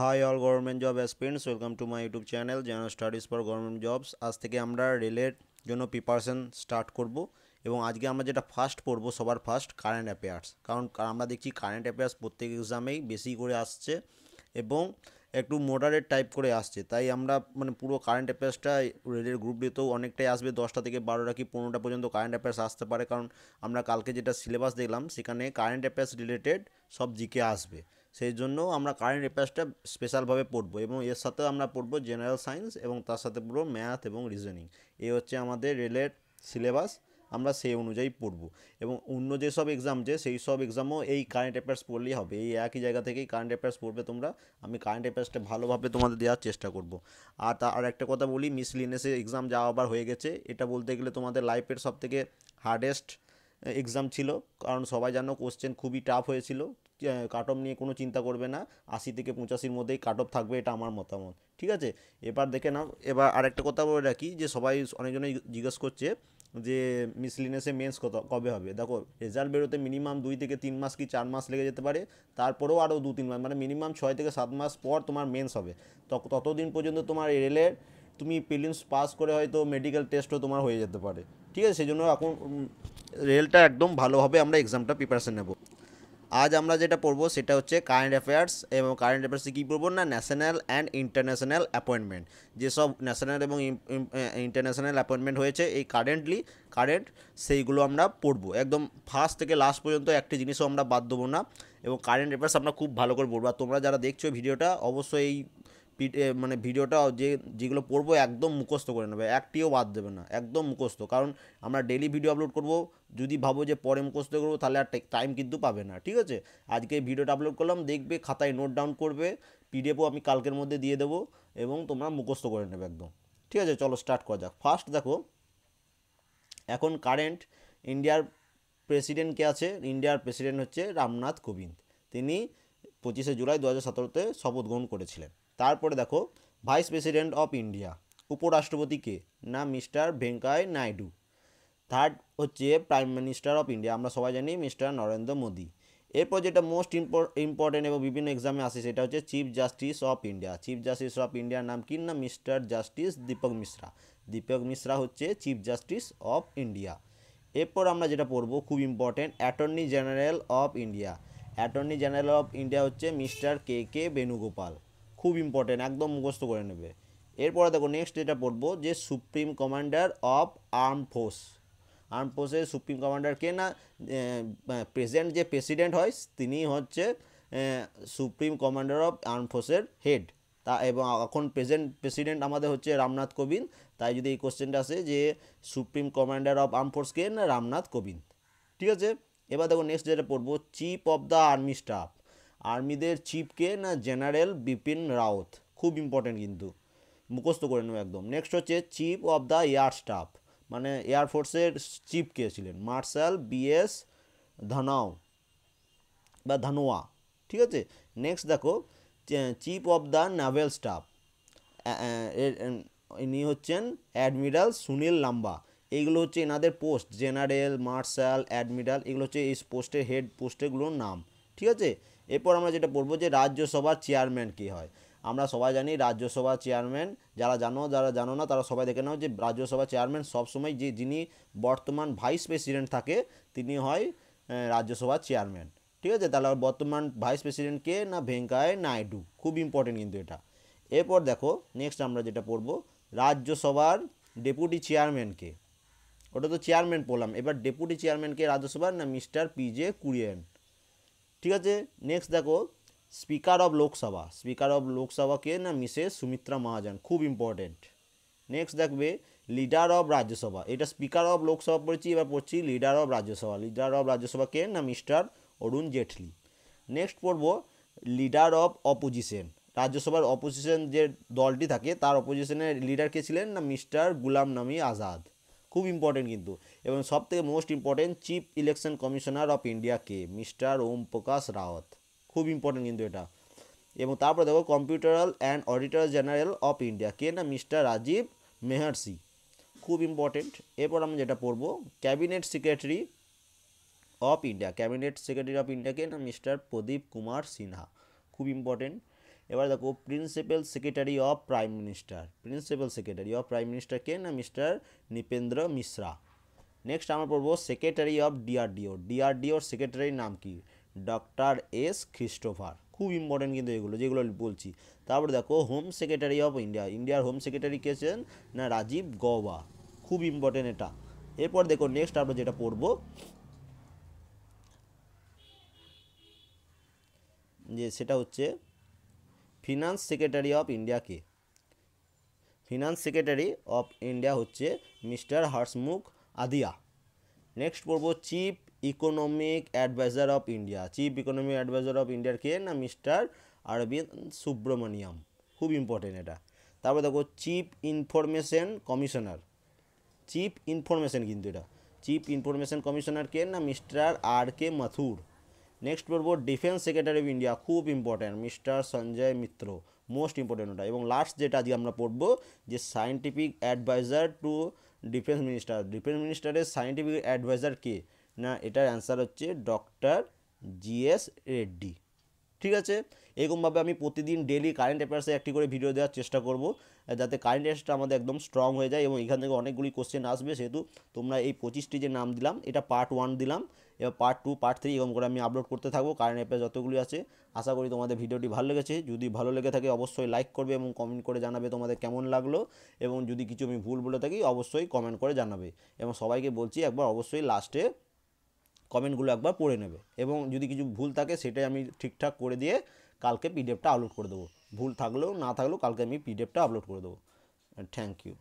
High all government job aspirants, welcome to my YouTube channel general studies for government jobs. আজ থেকে আমরা রেলের জন্য প্রিপারেশন স্টার্ট করব এবং আজকে আমরা যেটা ফার্স্ট পড়বো সবার ফার্স্ট কারেন্ট অ্যাফেয়ার্স। কারণ আমরা দেখছি কারেন্ট অ্যাফেয়ার্স প্রত্যেক এক্সামেই বেশি করে আসছে এবং একটু মডারেট টাইপ করে আসছে, তাই আমরা মানে পুরো কারেন্ট অ্যাফেয়ার্সটা রেলের গ্রুপ ডিতেও অনেকটাই আসবে, 10টা থেকে 12টা কি 15টা পর্যন্ত কারেন্ট অ্যাফেয়ার্স আসতে পারে। কারণ আমরা কালকে যেটা সিলেবাস দেখলাম সেখানে কারেন্ট অ্যাফেয়ার্স রিলেটেড সব জিকে আসবে, সেই জন্য আমরা কারেন্ট অ্যাফেয়ার্সটা স্পেশালভাবে পড়বো এবং এর সাথেও আমরা পড়বো জেনারেল সায়েন্স এবং তার সাথে পুরো ম্যাথ এবং রিজনিং। এই হচ্ছে আমাদের রেলের সিলেবাস, আমরা সেই অনুযায়ী পড়বো এবং অন্য যেসব এক্সাম যে সেই সব এক্সামও এই কারেন্ট অ্যাফেয়ার্স পড়লেই হবে, এই একই জায়গা থেকেই কারেন্ট অ্যাফেয়ার্স পড়বে তোমরা। আমি কারেন্ট অ্যাফেয়ার্সটা ভালোভাবে তোমাদের দেওয়ার চেষ্টা করব। আর একটা কথা বলি, মিসলিনিয়াসে এক্সাম যাওয়া আবার হয়ে গেছে, এটা বলতে গেলে তোমাদের লাইফের সবথেকে হার্ডেস্ট এক্সাম ছিল, কারণ সবাই জানো কোশ্চেন খুবই টাফ হয়েছিল। কাট অফ নিয়ে কোনো চিন্তা করবে না, 80 থেকে 85-র মধ্যেই কাট অফ থাকবে, এটা আমার মতামত। ঠিক আছে, এবার দেখে নাও। এবার আরেকটা কথা বলে রাখি যে সবাই অনেকজনই জিজ্ঞেস করছে যে মিসলিনিয়াসে মেন্স কবে হবে। দেখো, রেজাল্ট বেরোতে মিনিমাম 2 থেকে 3 মাস কি 4 মাস লেগে যেতে পারে, তারপরেও আরও 2-3 মাস, মানে মিনিমাম 6 থেকে 7 মাস পর তোমার মেন্স হবে। ততদিন পর্যন্ত তোমার রেলের তুমি প্রিলিমস পাস করে হয়তো মেডিকেল টেস্টও তোমার হয়ে যেতে পারে। ঠিক আছে, সেই জন্য এখন রেলটা একদম ভালোভাবে আমরা এক্সামটা প্রিপারেশন নেব। আজ আমরা যেটা পড়বো সেটা হচ্ছে কারেন্ট অ্যাফেয়ার্স, এবং কারেন্ট অ্যাফেয়ার্সে কী পড়বো না, ন্যাশনাল অ্যান্ড ইন্টারন্যাশনাল অ্যাপয়েন্টমেন্ট। যেসব ন্যাশনাল এবং ইন্টারন্যাশনাল অ্যাপয়েন্টমেন্ট হয়েছে এই কারেন্ট, সেইগুলো আমরা পড়বো একদম ফার্স্ট থেকে লাস্ট পর্যন্ত, একটি জিনিসও আমরা বাদ দেবো না। এবং কারেন্ট অ্যাফেয়ার্স আমরা খুব ভালো করে পড়বো, আর তোমরা যারা দেখছো ভিডিওটা অবশ্যই এই মানে ভিডিওটা যেগুলো পড়বো একদম মুখস্থ করে নেবে, একটিও বাদ দেবে না, একদম মুখস্থ। কারণ আমরা ডেলি ভিডিও আপলোড করব, যদি ভাবো যে পরে মুখস্থ করবো তাহলে আর টাইম কিন্তু পাবে না। ঠিক আছে, আজকে এই ভিডিওটা আপলোড করলাম, দেখবে খাতায় নোট ডাউন করবে, পিডিএফও আমি কালকের মধ্যে দিয়ে দেবো এবং তোমরা মুখস্থ করে নেবে একদম। ঠিক আছে, চলো স্টার্ট করা যাক। ফার্স্ট দেখো, এখন কারেন্ট ইন্ডিয়ার প্রেসিডেন্ট কে আছে। ইন্ডিয়ার প্রেসিডেন্ট হচ্ছে রামনাথ কোবিন্দ, তিনি 25শে জুলাই 2017-তে শপথ গ্রহণ করেছিলেন। তারপরে দেখো, ভাইস প্রেসিডেন্ট অফ ইন্ডিয়া, উপরাষ্ট্রপতি কে না মিস্টার ভেঙ্কাইয়া নাইডু। থার্ড হচ্ছে প্রাইম মিনিস্টার অফ ইন্ডিয়া, আমরা সবাই জানি মিস্টার নরেন্দ্র মোদী। এরপর যেটা মোস্ট ইম্পর্টেন্ট এবং বিভিন্ন এক্সামে আসে সেটা হচ্ছে chief justice of India. Chief justice of ইন্ডিয়ার নাম কি না মিস্টার জাস্টিস দীপক মিশ্রা। দীপক মিশ্রা হচ্ছে চিফ জাস্টিস অফ ইন্ডিয়া। এরপর আমরা যেটা পড়বো খুব important, attorney general of India. Attorney general of India হচ্ছে মিস্টার কে কে বেণুগোপাল। খুব ইম্পর্টেন্ট, একদম মুখস্থ করে নেবে। এরপরে দেখো নেক্সট যেটা পড়বো যে supreme commander of arm force. Arm ফোর্সের সুপ্রিম কমান্ডার কে না, প্রেজেন্ট যে প্রেসিডেন্ট হয় তিনি হচ্ছে সুপ্রিম কমান্ডার অফ আর্ম ফোর্সের হেড। তা এবং এখন প্রেজেন্ট প্রেসিডেন্ট আমাদের হচ্ছে রামনাথ কোবিন্দ, তাই যদি এই কোশ্চেনটা আসে যে supreme commander of arm force কে না রামনাথ কোবিন্দ। ঠিক আছে, এবার দেখো নেক্সট যেটা পড়বো, chief of the army staff. আর্মিদের চিফকে না জেনারেল বিপিন রাওয়াত। খুব ইম্পর্টেন্ট কিন্তু, মুখস্থ করে নেব একদম। নেক্সট হচ্ছে chief of the air staff, মানে এয়ারফোর্সের চিফ কে ছিলেন মার্শাল বিএস ধনাও বা ধানোয়া। ঠিক আছে, নেক্সট দেখো chief of the navel staff, ইনি হচ্ছেন অ্যাডমিরাল সুনীল লাম্বা। এইগুলো হচ্ছে এনাদের পোস্ট, জেনারেল, মার্শাল, অ্যাডমিরাল, এগুলো হচ্ছে এই পোস্টের হেড পোস্টেগুলোর নাম। ঠিক আছে, এরপর আমরা যেটা বলবো যে রাজ্যসভার চেয়ারম্যান কী হয়। আমরা সবাই জানি রাজ্যসভার চেয়ারম্যান, যারা জানো না তারা সবাই দেখে নাও যে রাজ্যসভার চেয়ারম্যান সবসময় যিনি বর্তমান ভাইস প্রেসিডেন্ট থাকে তিনি হয় রাজ্যসভার চেয়ারম্যান। ঠিক আছে, তাহলে বর্তমান ভাইস প্রেসিডেন্ট কে না ভেঙ্কাইয়া নাইডু। খুব ইম্পর্টেন্ট কিন্তু এটা। এরপর দেখো নেক্সট আমরা যেটা পড়বো, রাজ্যসভার ডেপুটি চেয়ারম্যানকে। ওটা তো চেয়ারম্যান পড়লাম, এবার ডেপুটি চেয়ারম্যানকে রাজ্যসভার না মিস্টার পিজে কুরিয়েন। ঠিক আছে, নেক্সট দেখো speaker of Lok Sabha. Speaker of লোকসভাকে না মিসেস সুমিত্রা মহাজন। খুব ইম্পর্টেন্ট। নেক্সট দেখবে লিডার অফ রাজ্যসভা, এটা স্পিকার অফ লোকসভা পড়ছি, এবার পড়ছি leader of Rajya Sabha. Leader of রাজ্যসভাকে না মিস্টার অরুণ জেটলি। নেক্সট পড়বো লিডার অফ অপোজিশন। রাজ্যসভার অপোজিশন যে দলটি থাকে তার অপোজিশনের লিডার কে ছিলেন না মিস্টার গুলাম নবী আজাদ। খুব ইম্পর্টেন্ট কিন্তু। এবং সব থেকে most important chief election commissioner of India কে মিস্টার ওম প্রকাশ রাওয়াত। খুব ইম্পর্টেন্ট কিন্তু এটা। এবং তারপরে দেখো comptroller and auditor general of India কে না মিস্টার রাজীব মেহারসি। খুব ইম্পর্টেন্ট। এরপর আমরা যেটা পড়বো cabinet secretary of India. Cabinet secretary of ইন্ডিয়াকে না মিস্টার প্রদীপ কুমার সিনহা। খুব ইম্পর্টেন্ট। এবার দেখো principal secretary of prime minister, principal secretary of prime minister কে না মিস্টার নৃপেন্দ্র মিশ্রা। নেক্সট আমরা পড়বো সেক্রেটারি অফ ডিআরডিও, ডিআরডিওর সেক্রেটারির নাম কি, ডক্টর এস ক্রিস্টোফার। খুব ইম্পর্টেন্ট কিন্তু এগুলো যেগুলো বলছি। তারপর দেখো হোম সেক্রেটারি অফ ইন্ডিয়া, ইন্ডিয়ার হোম সেক্রেটারি কে আছেন না রাজীব গৌবা, খুব ইম্পর্টেন্ট এটা। এরপর দেখো নেক্সট আমরা যেটা পড়বো যে সেটা হচ্ছে ফিনান্স সেক্রেটারি অফ ইন্ডিয়া কে, ফিনান্স সেক্রেটারি অফ ইন্ডিয়া হচ্ছে মিস্টার হর্ষমুখ আধিয়া। নেক্সট পড়বো chief economic adviser of India, chief economic adviser of ইন্ডিয়ার কে না মিস্টার অরবিন্দ সুব্রমণিয়াম, খুব ইম্পর্টেন্ট এটা। তারপর দেখো chief information commissioner, chief information কিন্তু এটা, চিফ ইনফরমেশন কমিশনার কে না mister R K Mathur. Next পড়বো ডিফেন্স সেক্রেটারি অফ ইন্ডিয়া, খুব important mister Sanjay Mitra, most important ওটা। এবং লাস্ট যেটা আজকে আমরা পড়বো যে scientific adviser to defence minister, defence মিনিস্টারের সায়েন্টিফিক অ্যাডভাইজার কে না এটার অ্যান্সার হচ্ছে ডক্টর জিএস রেড্ডি। ঠিক আছে, এরকমভাবে আমি প্রতিদিন ডেলি কারেন্ট অ্যাফেয়ার্সে একটি করে ভিডিও দেওয়ার চেষ্টা করব, যাতে কারেন্ট অ্যাফেয়ার্সটা আমাদের একদম স্ট্রং হয়ে যায় এবং এখান থেকে অনেকগুলি কোশ্চেন আসবে। সেহেতু তোমরা এই 25টি যে নাম দিলাম এটা পার্ট 1 দিলাম, এবার পার্ট 2 পার্ট 3 এরকম করে আমি আপলোড করতে থাকবো কারেন্ট অ্যাফেয়ার্স যতগুলি আছে। আশা করি তোমাদের ভিডিওটি ভালো লেগেছে, যদি ভালো লেগে থাকে অবশ্যই লাইক করবে এবং কমেন্ট করে জানাবে তোমাদের কেমন লাগলো, এবং যদি কিছু আমি ভুল বলে থাকি অবশ্যই কমেন্ট করে জানাবে। এবং সবাইকে বলছি একবার অবশ্যই লাস্টে কমেন্টগুলো একবার পড়ে নেবে, এবং যদি কিছু ভুল থাকে সেটাই আমি ঠিকঠাক করে দিয়ে কালকে পিডিএফটা আপলোড করে দেবো, ভুল থাকলেও না থাকলেও কালকে আমি পিডিএফটা আপলোড করে দেবো। Thank you.